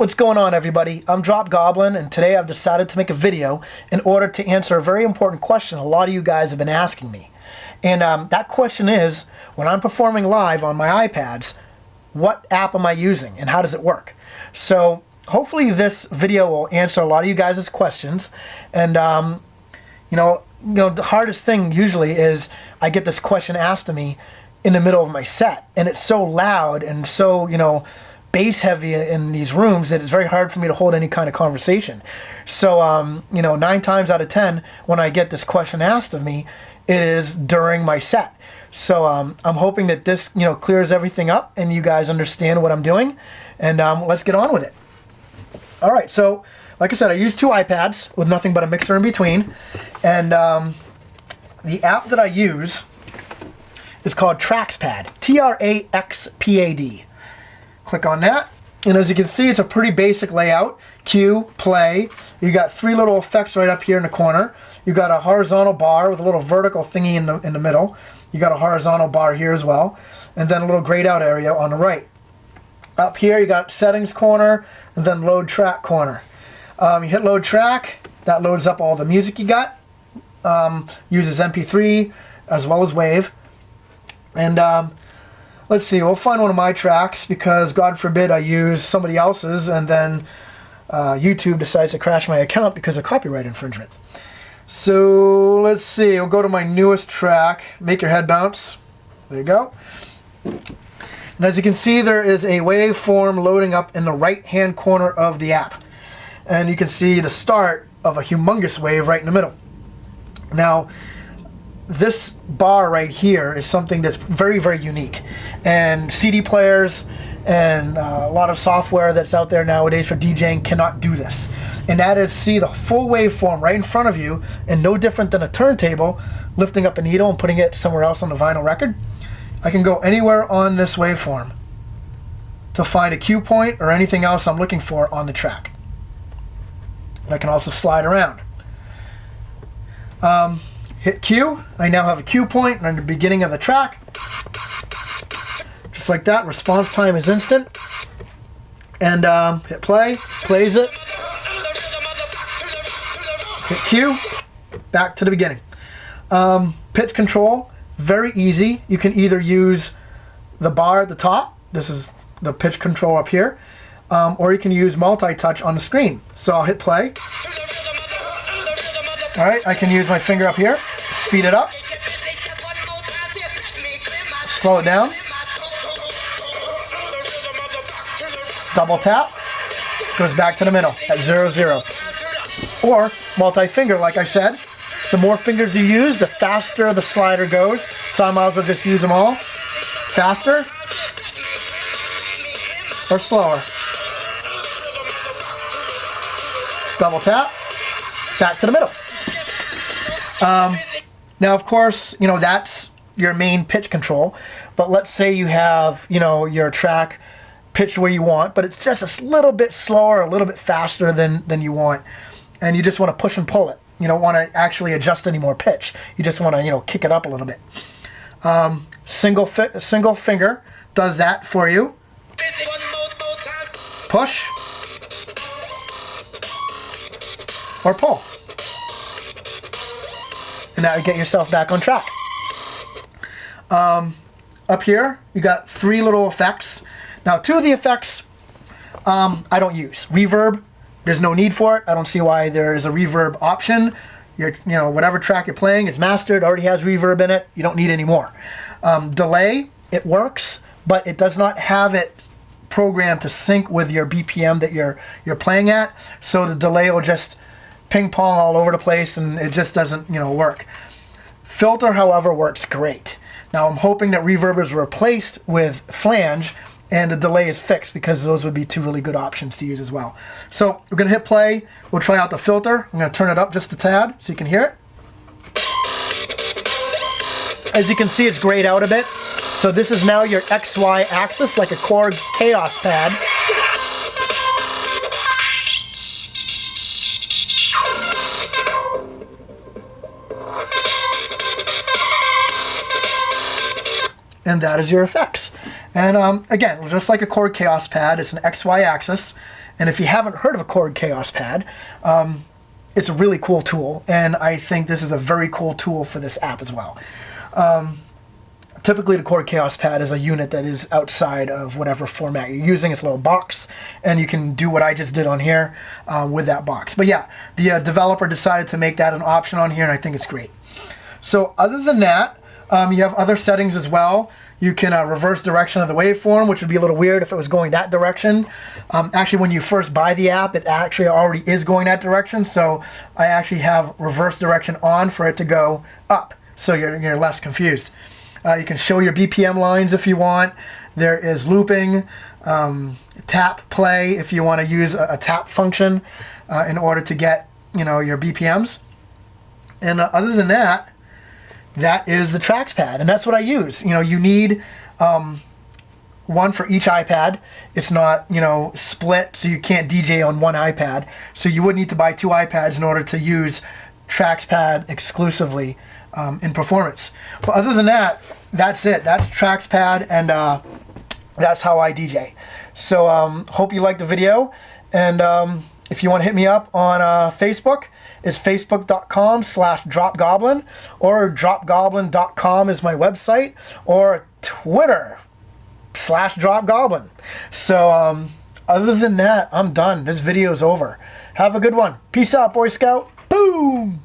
What's going on, everybody? I'm Goblin, and today I've decided to make a video in order to answer a very important question a lot of you guys have been asking me. And that question is, when I'm performing live on my iPads, what app am I using and how does it work? So hopefully this video will answer a lot of you guys' questions. And the hardest thing usually is I get this question asked to me in the middle of my set, and it's so loud and so, bass heavy in these rooms that it's very hard for me to hold any kind of conversation. So, 9 times out of 10, when I get this question asked of me, it is during my set. So I'm hoping that this, clears everything up and you guys understand what I'm doing. And let's get on with it. All right, so like I said, I use 2 iPads with nothing but a mixer in between. And the app that I use is called Traxpad, Traxpad. Click on that, and as you can see, it's a pretty basic layout. Cue, play. You got 3 little effects right up here in the corner. You got a horizontal bar with a little vertical thingy in the middle. You got a horizontal bar here as well, and then a little grayed out area on the right. Up here, you got settings corner, and then load track corner. You hit load track, that loads up all the music you got. Uses MP3 as well as Wave, and let's see, we'll find one of my tracks because God forbid I use somebody else's and then YouTube decides to crash my account because of copyright infringement. So let's see, we'll go to my newest track, Make Your Head Bounce. There you go. And as you can see, there is a waveform loading up in the right hand corner of the app. And you can see the start of a humongous wave right in the middle. Now, this bar right here is something that's very, very unique, and CD players and a lot of software that's out there nowadays for DJing cannot do this. And that is see the full waveform right in front of you, and no different than a turntable lifting up a needle and putting it somewhere else on the vinyl record. I can go anywhere on this waveform to find a cue point or anything else I'm looking for on the track. And I can also slide around. Hit cue. I now have a cue point in the beginning of the track. Just like that, response time is instant. And hit play, plays it. Hit cue, back to the beginning. Pitch control, very easy. You can either use the bar at the top, this is the pitch control up here, or you can use multi-touch on the screen. So I'll hit play. All right, I can use my finger up here, speed it up, slow it down, double tap, goes back to the middle at 0, 0. Or multi-finger, like I said. The more fingers you use, the faster the slider goes. So I might as well just use them all. Faster or slower. Double tap, back to the middle. Now, of course, that's your main pitch control, but let's say you have, your track pitched where you want, but it's just a little bit slower, a little bit faster than you want, and you just want to push and pull it. You don't want to actually adjust any more pitch. You just want to, kick it up a little bit. Single finger does that for you. Push or pull. And now you get yourself back on track. Up here, you got 3 little effects. Now, 2 of the effects I don't use. Reverb, there's no need for it. I don't see why there is a reverb option. Whatever track you're playing is mastered, already has reverb in it. You don't need any more. Delay, it works, but it does not have it programmed to sync with your BPM that you're playing at. So the delay will just ping pong all over the place, and it just doesn't, work. Filter, however, works great. Now I'm hoping that reverb is replaced with flange, and the delay is fixed because those would be 2 really good options to use as well. So we're gonna hit play. We'll try out the filter. I'm gonna turn it up just a tad so you can hear it. As you can see, it's grayed out a bit. So this is now your XY axis, like a Korg Chaos pad. And that is your effects. And again, just like a chord chaos pad, it's an XY axis. And if you haven't heard of a chord chaos pad, it's a really cool tool. And I think this is a very cool tool for this app as well. Typically the chord chaos pad is a unit that is outside of whatever format you're using. It's a little box, and you can do what I just did on here with that box. But yeah, the developer decided to make that an option on here, and I think it's great. So other than that, you have other settings as well. You can reverse direction of the waveform, which would be a little weird if it was going that direction. Actually, when you first buy the app, it actually already is going that direction. So I actually have reverse direction on for it to go up, so you're less confused. You can show your BPM lines if you want. There is looping, tap play if you want to use a tap function in order to get your BPMs. And other than that, that is the tracks pad, and that's what I use. You need one for each iPad. It's not split, so you can't DJ on one iPad. So you would need to buy 2 iPads in order to use tracks pad exclusively in performance. But other than that, that's it. That's tracks pad, and that's how I DJ. So hope you liked the video, and if you want to hit me up on Facebook, it's facebook.com/dropgoblin, or dropgoblin.com is my website, or Twitter/dropgoblin. So other than that, I'm done. This video is over. Have a good one. Peace out, Boy Scout. Boom!